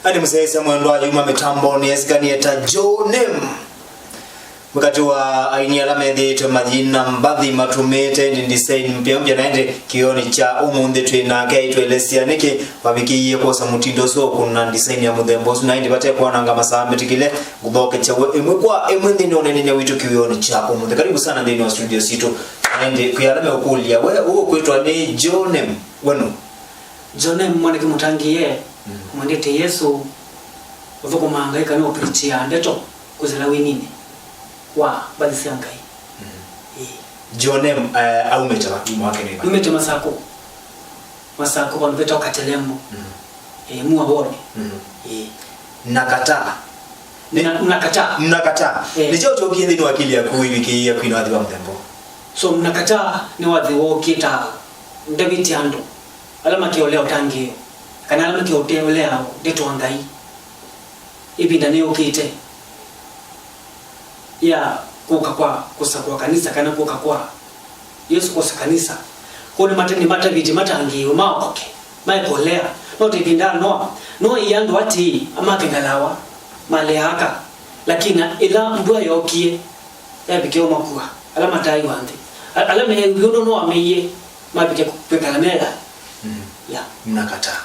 Ani msese mwendo wa yuma mitambo ni esikani eta Jonem. Wakati wa aini ala medhito majina mbadhi matumete ni design mpya mpya naende kioni cha umunde tuina kai tuelesia niki wabiki ye kosa mutindo so kuna design ya mudembo so naende bate kwa nanga masambe tikile guboke cha emwe ndi none nene witu kioni cha umunde. Karibu sana ndani wa studio sito naende kuyalame ukulia wewe kwetu ni Jonem wenu Jonem mwana kimutangiye mwandete Yesu uvuko mahangaika no preachia ndeto kuzela winini wa badisi angai Jonem au metaba mwake ni ba umetema masako kwa mbeto katelembo muwa bone nakataa mnakataa ni chocho kiende ni wakili ya kuiwiki ya kuino adhiba mtembo so mnakataa ni wadhi wo kita David ando alama kioleo tangi kana alama kioleo ndeto angai ibinda ne okite ya kuka kwa kusakwa kanisa kana kuka kwa Yesu kwa kanisa kone mateni mata viji matangi umaoke maikolea no tibinda no yando ati amakengalawa male haka lakini ila mbwa yokie yabikeo makua alama tai wande alama yono no ameye mabike kupekala mela ya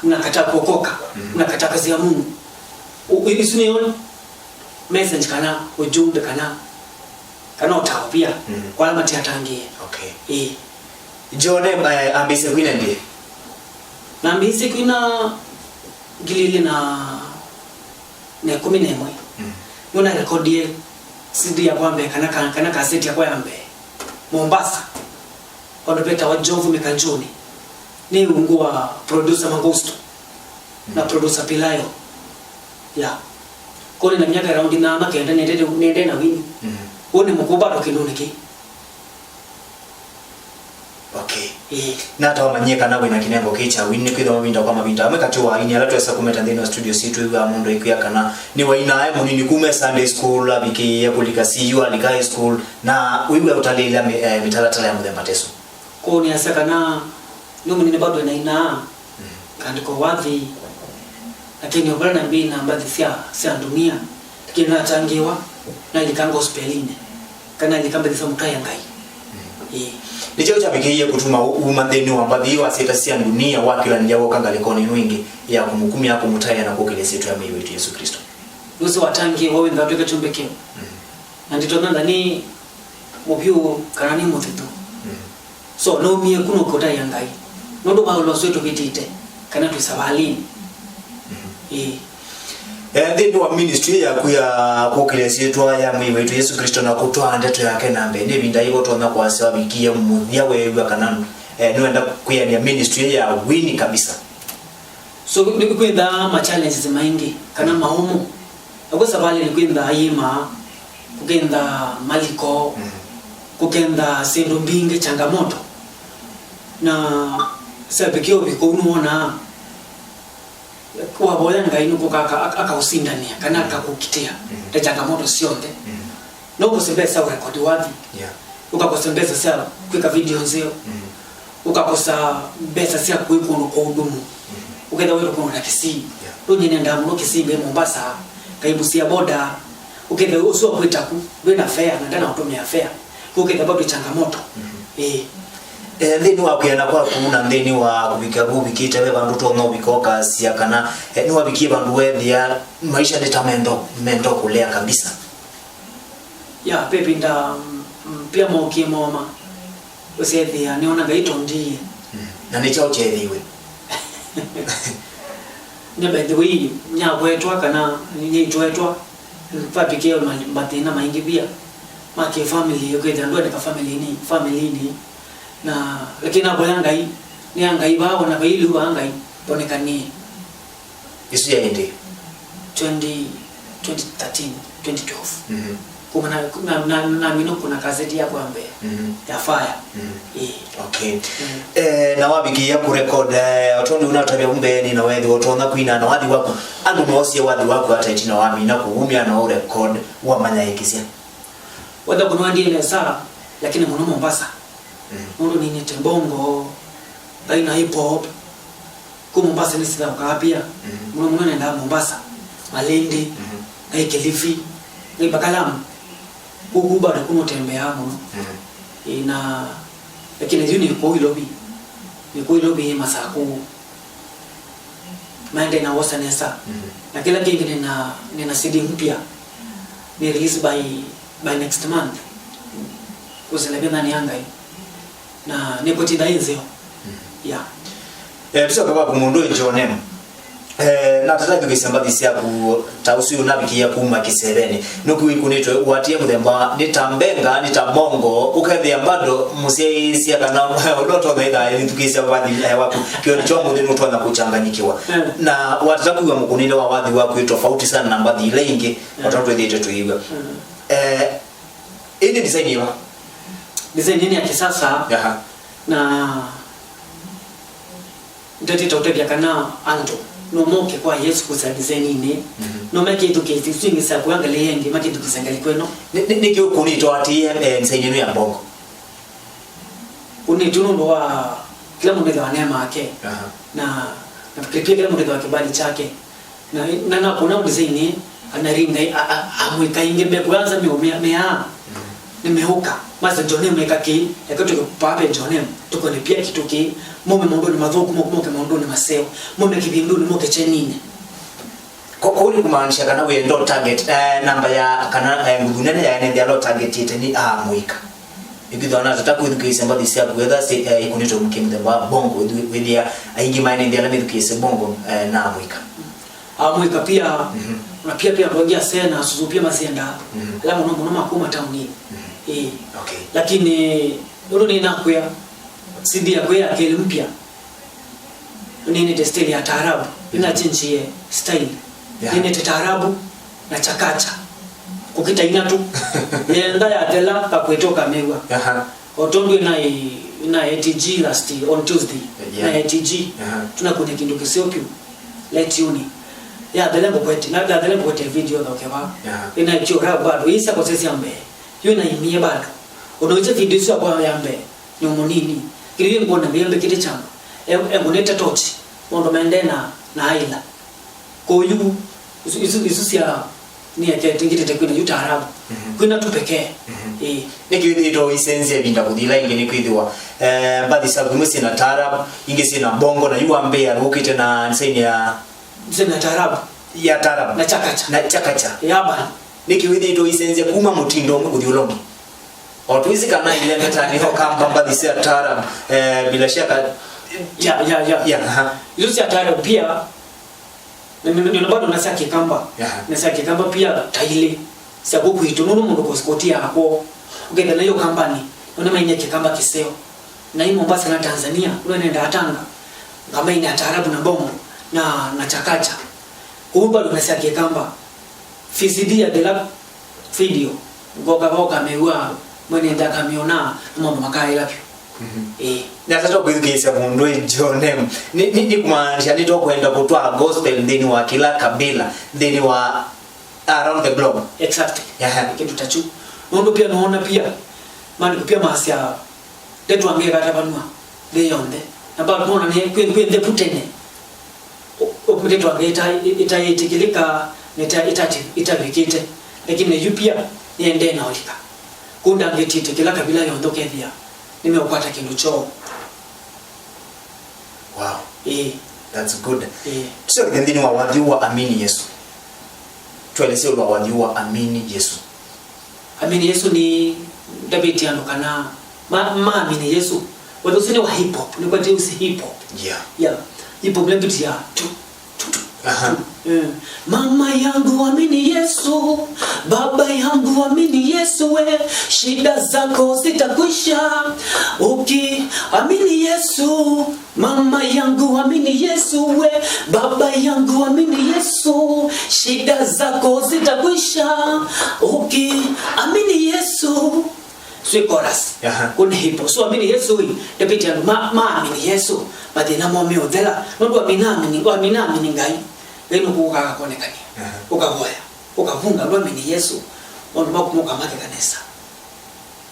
mnakataa kuokoka mnakataa kazi ya Mungu isunioni message kana ujumbe kana utawapia kwa alama tiatangie okay Jonem ambise kwina ndiye na ambise kwina gilili na 11 nuna recordie CD ya kwambe kana cassette ya kwambe Mombasa ndo peta wa Jovu Mekanjuni ni ungua producer Mangusto na producer Pilayo ya kone na miaka round na makenda nende na wini one mkuba dokinoneki okay na tawa manyeka nawe na kinembo kicha wini kwitha mabinda kwa mabinda amekatiwa ini ala twesa kumeta ndino studio situ iwa mundo ikuyakana ni waina ayo munini kume Sunday school abiki ya kulika CU alika high school na wiwe utalila mitalatala ya mudemba teso kone asakana numunini bado ina kandiko wadhi lakini obana mbina mbadhi sia dunia lakini natangiwa na ilikanga hospitalini kana ilikamba disa mutaya ngai nicho chabikiye kutuma umandeni wa mbadhi wa sita sia dunia wakila njawo kanga lekoni wingi ya kumukumi yako mutaya na kokile setu ya mimi wetu Yesu Kristo uso watangi wawe ndatoka chumbeke na nditona ndani mubyu kanani muthitu so no mie kuno kota yangai ndo ba lo swetu kitite kana tusabalini ndi wa ministry ya kuya kokilesi yetu ya mwi wetu Yesu Kristo na kutoa ndeto yake nambe ndi binda hiyo tona kwa sababu bikia muthia wewe kananu niwenda kuya ni ministry ya wini kabisa so nikwenda ma challenges maingi kana mahumu kwa sababu nikwenda ayima kugenda maliko kugenda sendo mbinge changamoto na sabikio bikonuona kwa boya ngai nuko akausindania kana akakukitia ta changamoto sionde no kusembeza record wapi ukakosembeza sana kweka video nzeo ukakosa besa sia kuiko no kuhudumu ukenda wewe kwa Kisii runye nenda mno Kisii be Mombasa kaibu sia boda ukenda usio kwita ku wena fair na ndana utumia fair ukenda bado changamoto ndeni wa kuyana kwa kuna ndeni wa kubika bubikite we bandu to no bikoka sia kana ni wabikie bandu wethia maisha mendo kulea kabisa ya pepe nda pia moki moma usethia niona gaito ndiye na ni chao chethiwe ne by the way nya kwetwa kana ni twetwa papike matina maingi bia make family yokwenda ndo ka family ni na lakini aboyangai ni angai bawo na bailu angai bonekani isu ya ndi 2013 2012 kuna na mino kuna cassette ya kwambe ya fire okay na wabiki ya kurecord otoni unatabia umbeni na wewe otona kuina na wadi wako andu mosi wadi wako hata itina wami na kuumia na record wa manyaikisia wada kunwandi ile saa lakini muno Mombasa muno nini tembongo baina hip hop ku Mombasa ni sida ukapia muno nenda Mombasa Malindi ai Kilifi ai Bakalam huku bado kuna tembea hapo ina lakini hiyo ni kwa ilobi Masaku maende na wasanesa na kila kingine nina CD mpya ni release by next month uselebena ni anga na niko tidaizo tusoka kwa mundu Jonem na tataki kuisambathisia ku tausi unabikia kuma Kisereni nuku ikunitwe watie muthemba nitambenga nitamongo ukethia bado museisia kana uloto thaitha tukisia wathi waku kioni cho muthi nutwa na kuchanganyikiwa na watataku wa mukunile wa wathi waku tofauti sana na mbathi ile ingi watatu thite tuiga ini design nini ya kisasa na ndeti totebya kana anto no moke kwa Yesu kusadize nini no make itu kiti swingi sa kuangalia yenge make itu kisangali kweno niki ukunito atie nsainenu ya bongo unituno wa kila mmoja wa neema yake na nafikiria kila mmoja wa kibali chake na napona design anaringa amweka ingembe kwanza mea nimehuka maze Jonem mekaki yakatoka pape Jonem tuko ni pia kituki mume mondoni madhuku moke mondoni maseo mume kibinduni moke chenine kwa uli kumaanisha kana we ndo target namba ya kana ngudunene ya nende alo target yete ni muika ikidona tataku ndikise mbadi sia kweda se ikunito mkimde ba bongo wedia aingi maana ndia na ndikise bongo na muika muika pia na pia ngoja sena susupia masenda la mnono makuma tauni okay lakini ndio ninakuya CD yako ya kile mpya nini testili ya taarabu inachinjie style nini taarabu na chakacha kukita ina tu yenda ya tela pakwetoka mewa otondo na ATG last on Tuesday na ATG tunakuja kindu kisopio let uni ya delembo kwete video ndokewa ina chora bado isa kwa sisi ambe yuna imie bado unaoje video sio kwa yambe nyomo nini kile mbona mbele kile chamba ngoneta tochi ndo maendena na haila koyu isu sia ni yake tingite tekwina yuta arabu kwina tu pekee nikiwithito isense binda kuthila ingi nikwithwa mbathi sabu musi na tarab ingi sina bongo na yuambe ya rukite na nsaini ya sina tarab ya tarab na chakacha yaba nikiwithito isense kuma mutindo muguthiulomi otuizi kana ile meta ni hokamba mbathi sia tarab bila shaka ya yusi ya tarab pia ndio bado nasa kikamba pia taile sababu hitununu mundu koskotia hapo ugenda na hiyo kampani unaona ine kikamba kiseo na hii Mombasa na Tanzania unaenda Tanga kama ina taarabu na bongo na chakacha kwa bado nasa kikamba fizidia de la video ngoga mewa mwenenda kamiona mambo makai lapyo na sasa kuizikisa mundu Jonem ni kumaanisha ni tokwenda kutoa gospel ndini wa kila kabila ndini wa around the globe exactly kitu tachu mundu pia naona pia mani pia masia detu angeka tabanwa de yonde na bado tunaona ni kwende putene detu angeta itayitikilika itavikite lakini yu pia niende na olika kunda ngetite kila kabila yondoke pia nimeupata kindu choo. Wow. That's good. So ndini wa wadhiwa amini Yesu. Tueleze wa wadhiwa amini Yesu. Amini Yesu ni David yanokana amini Yesu. Wado sini wa hip hop, ni kwa teusi hip hop. Yeah. Hip hop ndio ya tu. Mama yangu amini Yesu, baba yangu amini Yesu, shida zako zitakwisha amini Yesu. Mama yangu amini Yesu, baba yangu amini Yesu, shida zako zitakwisha amini Yesu. Sweet chorus. Kuna hipo. So amini Yesu hii. Depiti yangu amini Yesu. Badina mwami odela. Nundu amini ngai. Wenu kuka konekani. Ukagoya. Ukavunga amini Yesu. Nundu makumuka make kanisa.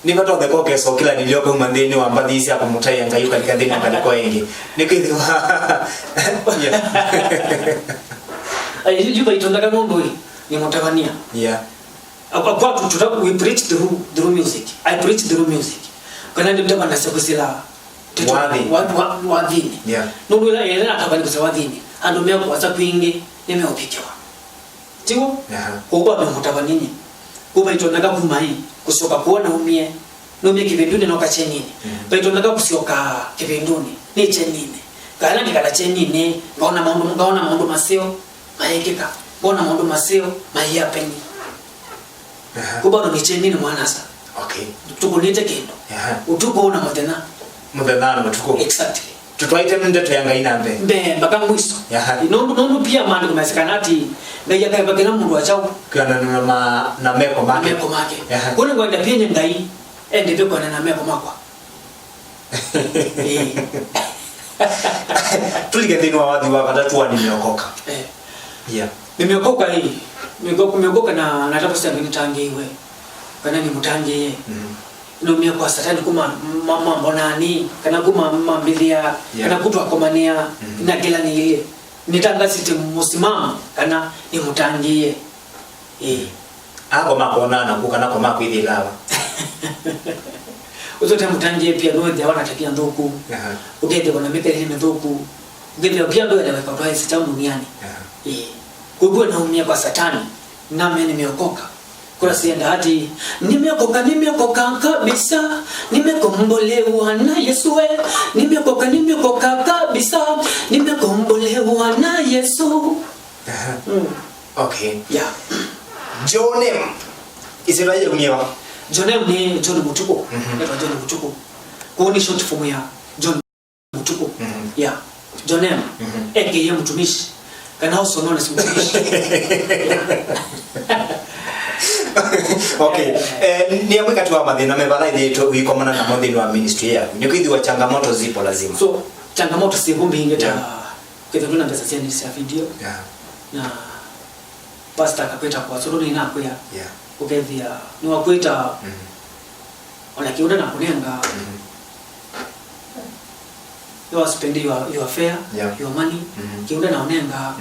Nivato the so kila nilioke umandini wa mbadisi hapo mutai ngai katika dini kaliko wengi. Nikithi Juba itondaga mundu ni mutavania. Yeah. Kwa we preach through music. I preach through music. Kana ndio mtaba nasekusila wadhini. Yeah. Nundu ila atabani kwa wadhini. Ando mea kwa sababu ingi nimeopikiwa. Tigo? Kwa ndo mutavanini. Kuba itondaga kumai kusoka kuona umie. Numie kibinduni na ukachenini. Itondaga kusioka kibinduni ni chenini. Kana nikala chenini ngaona maundu masio maekeka. Ngaona maundu masio maiyapeni. Kuba ndo chenini mwanasa. Okay. Tukunite kendo. Utuko una mutena. Mutena na mutuko. Exactly. Tutwaite mndeto yanga inambe. Mbe mpaka mwiso. Nondu pia mandi kumasekanati ngaya kaya bagena mundu achao. Kana na meko make. Meko make. Kuna ngwenda pia ngai ende beko na meko makwa. Tuligendino wadhi wa katatu wani nimeokoka. Yeah. Nimeokoka hii. Nimeokoka na nataka kusema nitangiwe. Kana ni mutangiye. No mia kwa satani kuma mambo nani kana kuma mambilia kana kutwa komania na kila ni ile nitangazite musimama kana ni mutangiye ako makona na kukana kwa mako ile lawa uzote mutangiye pia no ndio wana tabia ndoku ugende kuna mipele ni ndoku ugende pia ndio ile kwa price tamu duniani kwa na umia kwa satani nami nimeokoka. Kuna sienda hadi nimeokoka kabisa, nimekombolewa na Yesu we, nimeokoka kabisa, nimekombolewa na Yesu. Okay. Yeah. Jonem Israeli unyewa. Jonem ni John Mutuko. Ndio John Mutuko. Kwa ni short form ya John Mutuko. Yeah. Jonem aka mtumishi. Kana also known as mtumishi. Okay. Ni amweka tu mathina mebala ile wikomana na modhi wa ministry yako. Ni kwithwa changamoto zipo lazima. So changamoto si kumbi ingeta kwithwa na pesa cia video. Yeah. Na pastor akakweta kwa soro ni nako ya. Yeah. Ukethia ni wakweta ona kiuda na kunenga. You spend your fare, your money. Kiuda na onenga.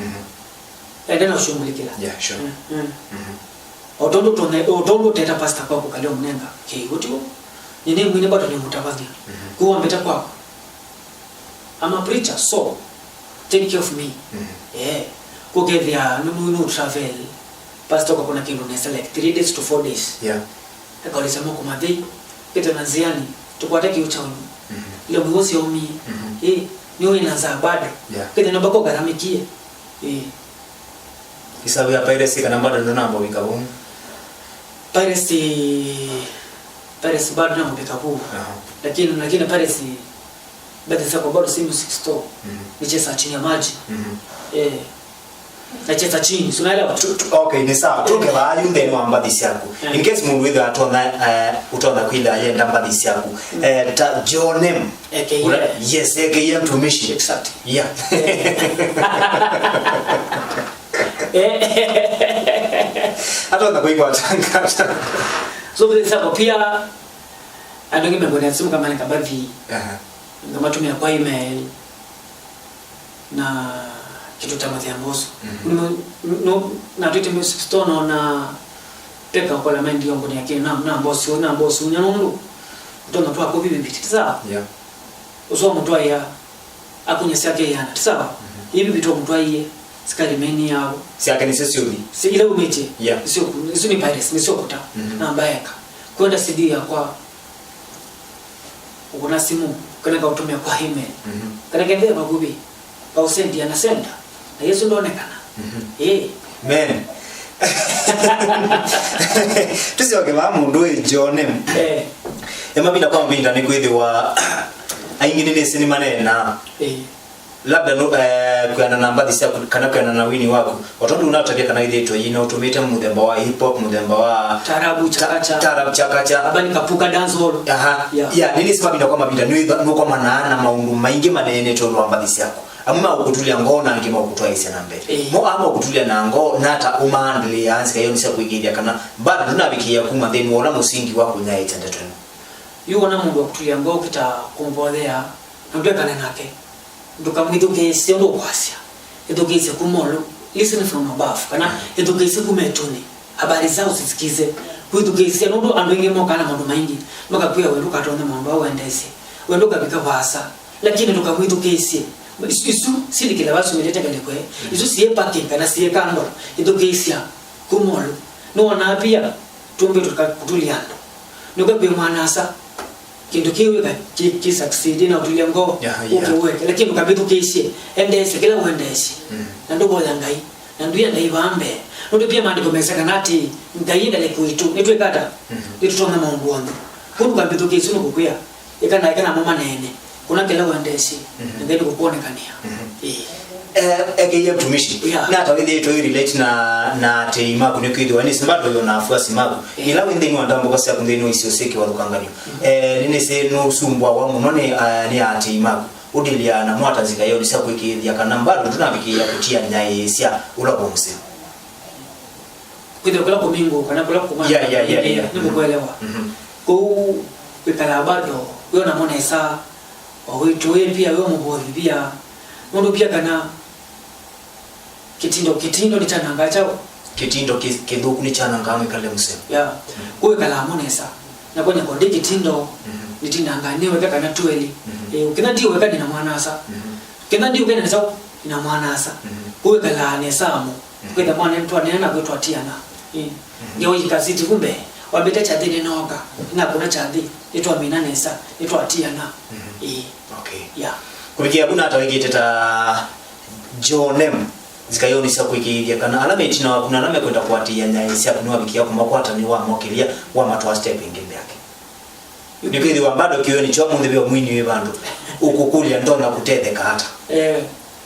Enda na shumulikila. Yeah, sure. Otondo teta pastor kwa kukalio mnenga keigoto nini mwine bado ni mutavanya kuwa mbeta kwa I'm a preacher so take care of me kugevya no travel pastor kwa kuna kindu nesa like 3 days to 4 days akauliza moko madhi kete naziani tukwata kiuchaoni ile mwosi omi niyo inaza bado kete nabako garamikie isabu ya piracy kana bado ndo namba wikabu piracy bado na mbekabu lakini piracy bado sasa bado simu 6 store nicheza chini ya maji nacheza chini unaelewa. Okay ni sawa tuke ba yunde no ambadisi yako in case mundu witho utona kwila yenda ambadisi yako ta Jonem yes aka mtumishi exactly yeah hata na kuigwa tanga so vile sababu pia andonge mbona simu kama nikabadhi kama tumia kwa email na kitu tamathi amboso no na tete music store na peka kwa la mendi yangu yake na boss unyanundu utona tu ako bibi biti sawa uso mtu aya akunyesa yake yana sawa hivi vitu mtu aiye sikalimeni yao si yake ni sesioni si ile umeche sio ni piracy sio kuta na mbayaka kwenda CD ya kwa ukona simu kana kautumia kwa email kana kende magubi kwa sendi ana senda na Yesu ndo onekana men tusioke ba mundu Jonem mabinda kwa mbinda ni kwithwa aingine ni sinema na labda no kwa namba disia kana kana na wini wako watoto unatabia kana ile to yina automate mudemba wa hip hop mudemba wa tarabu chakacha abani kapuka dance hall nini sababu ina kwa mabinda no kwa maana maundu maingi manene to namba disia yako amma ukutulia ngona ngima ukutwa ise na mbele mo ama ukutulia na ngo nata umandli yansi kayo nisa kuigiria kana bado tunabikia kuma then wona musingi wako nyaye tende tena yuko na mundu akutulia ngo kita kumbolea ndio kana nake ndukamwithuke siondo kwasya ithukise kumolo listen from above kana education kumetuni habari zao zisikize kuidukeisia nondo andwenge mo kana mambo maingi makakuya wendo katona mambo au endese wendo kabika basa lakini tukamwitukeisia isu sili kila basu milete kale kwe isu siye parking kana siye kando edukeisia kumolo no na pia tumbe tukakutuliando nokabe mwanasa kintu kiwe ki succeed na utuliango ukiweke lakini ukabitukeisia endese kila uendese na ndo boya ngai na nduya ndai bambe ndo pia maandiko mesaka nati ngainda le kuitu nitwe kata nitutona maungu wangu kuno kabitukeisia no kukuya ikana mama nene kuna kila uendese ngeni kuonekania eke mtumishi na tawidi to relate na teima kunikidwa ni simbato yo nafuasi mabu ila wende ni wandambo kwa sababu ndeni isioseke walukanganyo nene se no sumbwa wa munone ni ateima udilia na mwata zikayo lisa kwikithia kana mbado tunabikia kutia nyaye sia ulabo mse kwithira kula kumingo kana kula kumana ni kuelewa ko bikala bado yo na mona isa wawitu pia yo mubodi pia ndo pia kana kitindo ni chananga chao kitindo kiduku ni chananga ngale msemo ya kuwe kala monesa na kwenye konde kitindo ni tinanga ni weka kana tueli ukina ndio weka ni na mwanasa kina ndio kena sawa ina mwanasa kuwe kala ne samu kwenda mwana mtu anaenda kwetu atiana ndio ikaziti kumbe wabeta cha dini noga na kuna cha dini itwa minanesa itwa atiana okay ya kubikia kuna atawegete ta Jonem zikayoni sa kuikiria kana alame tina kuna alame kwenda kuatia nyaye sia kunwa bikia kumakwata ni wa mokelia wa matwa step ingine yake nikidi wa bado kioni cho munde byo mwini we bandu ukukulia ndona kutetheka hata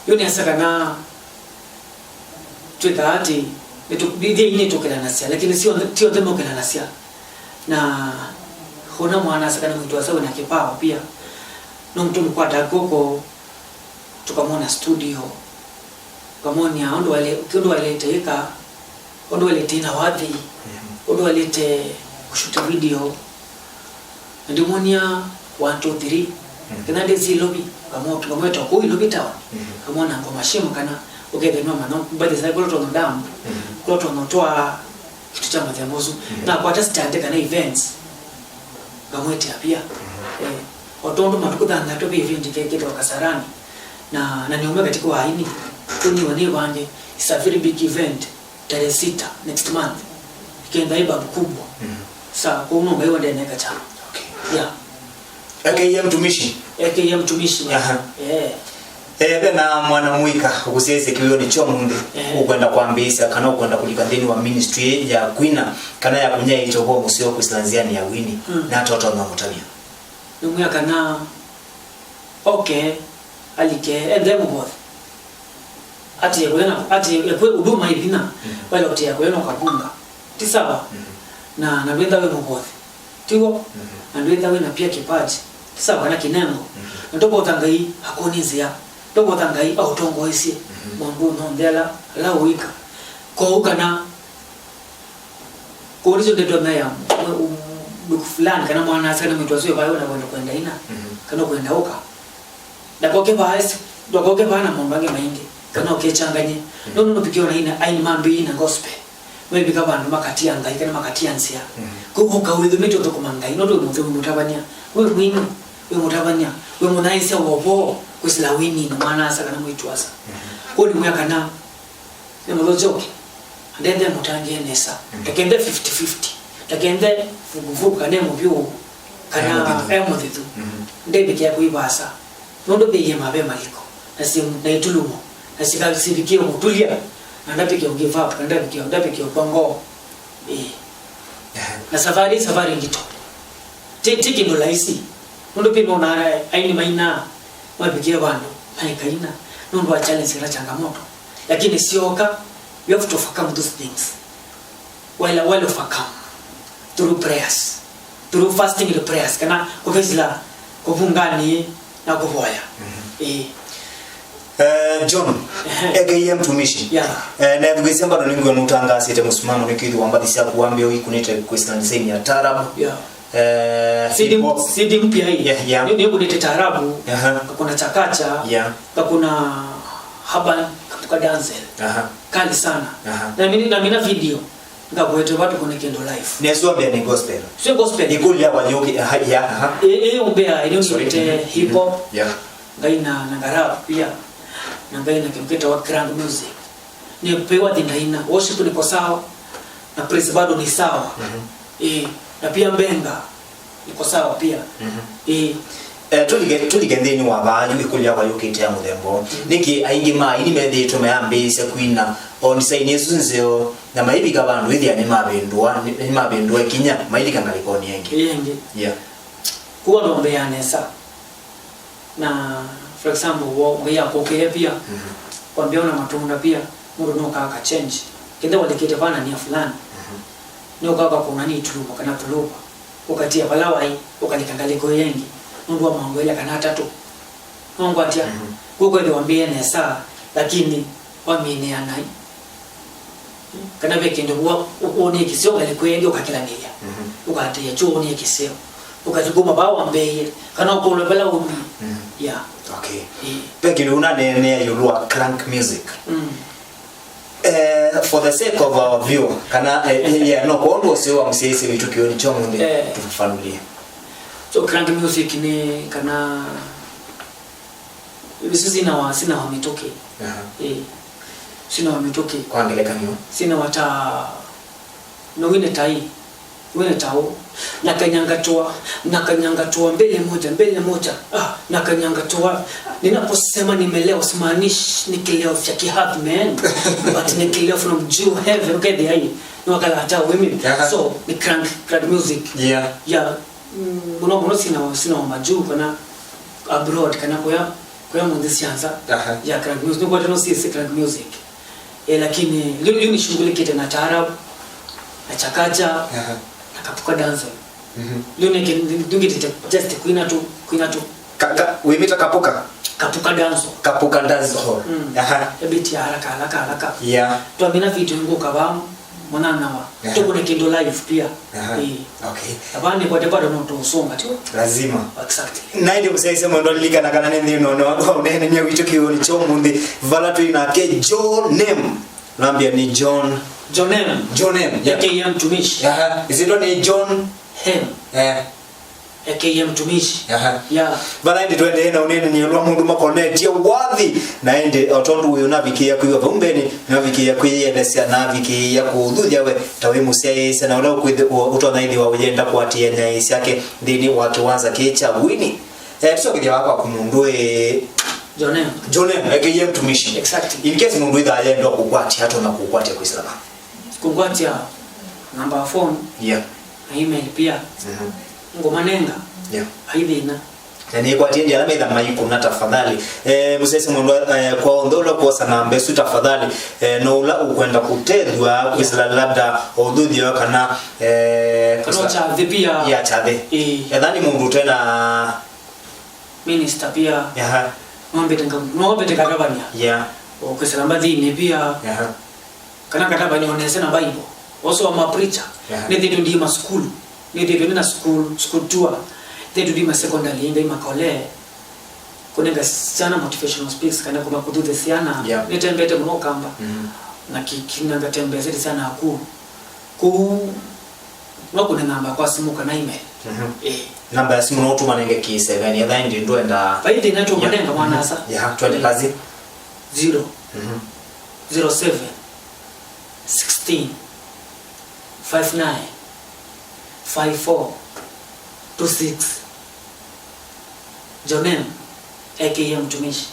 yoni asaka na twekati bidii ni tokela nasia lakini sio demo kela nasia na hona mwana asaka na mtu asawe na kipawa pia no mtu mkwata koko tukamona studio kamonia ondo wale teka ondo wale tena wapi ondo wale te kushuta video ndio monia 1 2 3 kana dezi lobby kama to ko lobby town kamona ngoma shimo kana ogede no mano bade sai ko to ndam ko to no toa kitu cha mathemozu na kwa hata stand kana events kamwete pia otondo matukudanga to be event keke wakasarani na niombe katika waini kuni wane wanje is a very big event tarehe 6 next month kenda iba kubwa saa kwa unomba hiyo ndio neka chama okay mtumishi na mwana muika kusiese kiyo ni chomunde ukwenda kuambisa kana ukwenda kulikandeni wa ministry ya Kwina kana ya kunya icho kwa musio kusilanziani ya wini na toto na mutania numya kana okay alike endemo both ati yakwe huduma ibina wale wote yakwe no kabunga tisaba na nabenda we both tiwo nabenda we na pia kipaji tisaba na kinengo ndoko utangai hakonizia ndoko utangai au tongo isi mambo ndela la wika ko ukana ko rizo de dona ya fulani kana mwana asana mtu asio bayo na kwenda ina kana kwenda uka dakoke baasi dokoke bana mombange maingi kana okechanganye nono bikyo na ina aini mambi ina gospel wewe bika bantu makati anga ikana makati ansia kuko kawulizo mito to kumangai noto mutwe mutabanya wewe mwini wewe mutabanya wewe munaisia wobo kusila wini no mwana asa kana mwitwasa kuli mwaka na nemo joke ndende mutange nesa takende 50-50 takende vuguvugu kana mu byo kana emothitu ndebike yakuibasa nondo beye mabe maliko na itulumo na sikasibikie mutulia na ndapike give up na ndapike bongo na safari ngito tiki ndo laisi nondo pino na aini maina wabikia bando haikaina nondo wa challenge la changamoto lakini sioka you have to overcome those things while overcome through prayers through fasting and prayers kana kuvezila kuvungani na kuvoya John ege mtumishi na tugesema ndo ningo nutangase te musimamo nikidu wambadisia kuambia ikunete question design ya tarabu CD mpya hii ni kunete tarabu kuna chakacha kuna haba kapuka dance kali sana na mina video ngakwete watu kwenye kendo live neso bia ni gospel sio gospel ikulia kwa yuki umbea ile ni hip hop ngaina na rap pia na ngaina kimketa wa grand music ni pewa tindaina worship ni kwa sawa na praise bado ni sawa na pia mbenga ni kwa sawa pia tuligendeni wabanyu ikulia kwa yuki tia muthembo niki aingi mai ni methito meambise kwina on saini sunzeo na maibi kabandu ithia ni mabendwa kinya maili kangalikoni yengi kuwa ndombea nesa na for example wo ya kokea pia kwambia una matunda pia muru no kaka change kenda walikete bana ni fulani no kaka kuna ni tulupa kana tulupa ukatia balawa hii ukalikangaliko yengi mungu wa mambo ile kana tatu mungu atia kuko ndio wambie nesa lakini wamini anai kana veke ndio uone kisio ngalikwengi ukakilangilia ukatia chuo ni kisio ukachukua bao ambeye kana ukolo bala umi okay peki una nene yulua crank music for the sake of our viewer kana no kondo sio amsisi vitu kioni chomunde tufafanulie so crank music ni kana sina wa mitoke sina wa mitoke kuangeleka niyo sina wata no wine tai wine tao nakanyangatoa mbele moja nakanyangatoa ninaposema nimelewa simaanishi nikileo vya kihappy man but nikileo from Jew heaven okay the eye no kala hata women so ni crank music muno sina wa majuu kana abroad kana kwa mundisianza ya crank music kwa tano si crank music lakini leo ni shughuli kete na taarab na chakacha kapuka dance leo ningeti just kuina tu wimita kapuka dance hall ebiti haraka tu amina vitu ngo kaba mwanana wa tuko na kindo live pia okay abani kwa debado no to songa tu lazima exactly na ndio msaidia mwendo lika na kana nende no unene nya vitu kioni chomundi vala tu ina ke Jonem naambia ni Jonem yake mtumishi isito ni John Hem yake mtumishi bala ndi twende na unene ni lwa mundu makonetia wathi na ende otondu uyu navikia kuiwa vumbeni navikia kuiyendesia navikia kuthuthia we tawe musia na ule utona ili wa ujenda kwatia nyaisi yake ndini wakiwanza kicha wini tusokithia wako kumundu Jonem yake mtumishi exactly in case mundu itha yendo kukwatia hata na kukwatia kuislama kukwatia number phone na email pia ngomanenga haidina ni kwa tindi alama ida maiku na tafadhali musese mundu kwa ondolo kwa sana mbesu tafadhali no ula ukwenda kutedwa kwisla labda odudio kana cha pia ya chade yadhani mundu tena minister pia ngombe tekakabanya okwisla mbadini pia kana katabanya onese na bible also I'm a preacher they do di ma school they do na school tour they do di ma secondary ngai makole kunenga sana motivational speaks kana kuma kudude sana nitembete muno kamba na kinanga tembeze sana ku kuna namba kwa simu kana email namba ya simu no tuma nenge ki7 ya dhindi ndo enda faidi na tu manenga mwana sasa twende kazi 07 16 59 54 26 Jonem aka mtumishi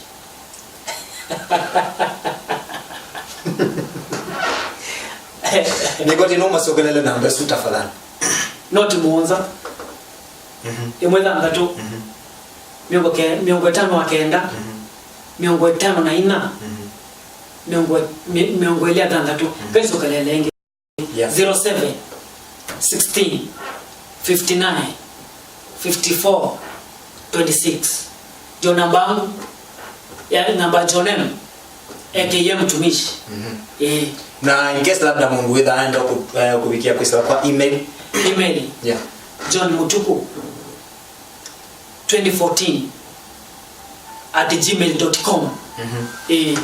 nigoti no masogelele na mbesu tafadhali not muonza imweza ngatu miongo tano akenda miongo tano na ina miongo ile ngatu peso kalelenge 07 16 59 54 26 jo namba ya namba Jonem aka mtumishi na in case labda mungu witha aenda kubikia kwa email John Mutuku 2014 @gmail.com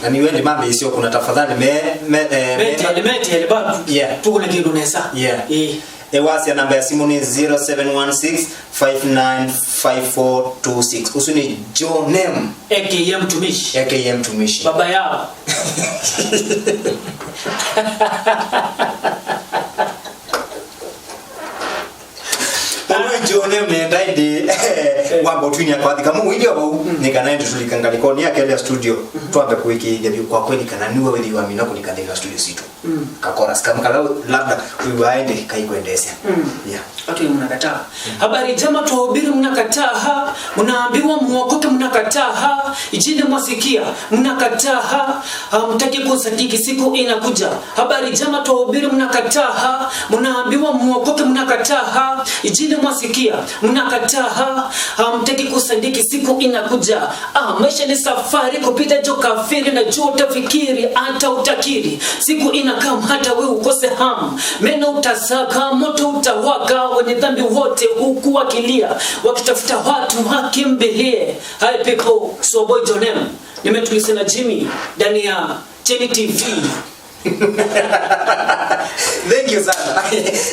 Na niwe mambe isio kuna tafadhali mete bado. Yeah. Tuko na kitu nesa. Yeah. Ewasi namba ya simu ni 0716595426. Usuni Jonem AKM Tumishi. AKM Tumishi. Baba yao. Jonem ne ndaidi wambo twinya kwa thika mu video bau nikanaenda tulikangaliko ni akele studio twambe kuiki jabi kwa kweli kana niwe wewe wa mina kulikangalia studio situ kakora skam kala labda uiwaende kaikwendesha yeah watu mnakataa habari jama tuhubiri mnakataa mnaambiwa muokoke mnakataa ijini mwasikia mnakataa mtaki kusadiki siku inakuja habari jama tuhubiri mnakataa mnaambiwa muokoke mnakataa ijini mwasikia mnakataa mtaki kusadiki siku inakuja maisha ni safari kupita jo kafiri na jua utafikiri hata utakiri siku inakam hata wewe ukose hamu meno utasaka moto utawaka wenye dhambi wote huku wakilia wakitafuta watu wakimbilie. Hi people, so boy Jonem nimetulisha na Jimmy ndani ya Cheni TV. Thank you sana.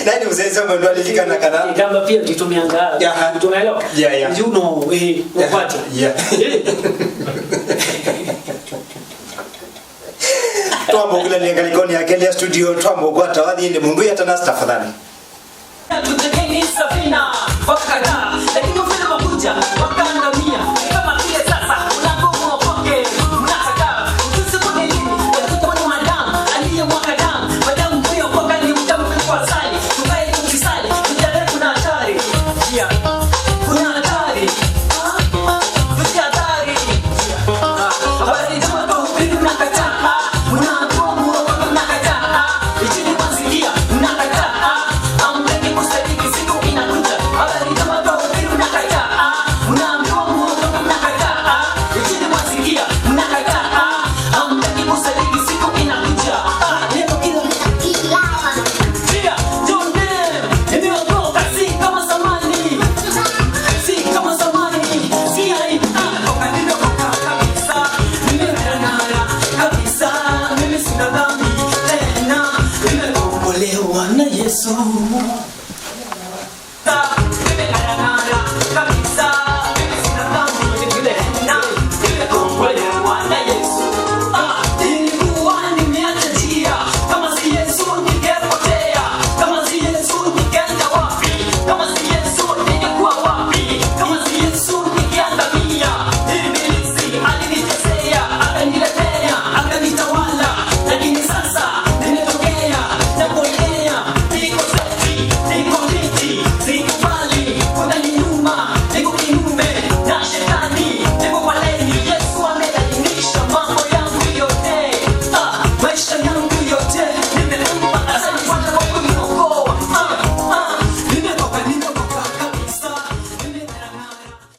Nani mzee wangu ndo alifika na kana kama pia tutumianga tunaelewa you know what Twambo kula lengalikoni akele studio twambo kwa tawadhi ndi mundu ya tana tafadhali tutekeni safina wakakata lakini ufele makuja wakaangamia kama vile sasa unagomo wapoke mnakata ukisiku ni nini wakitoa madam aliye mwaka damu madam mbio kwa kani mtamu kwa sali tukae tukisali tujale kuna hatari kuna hatari habari jama kwa upili mnakata mnagomo mnakata ijini masikia mnakata Yesu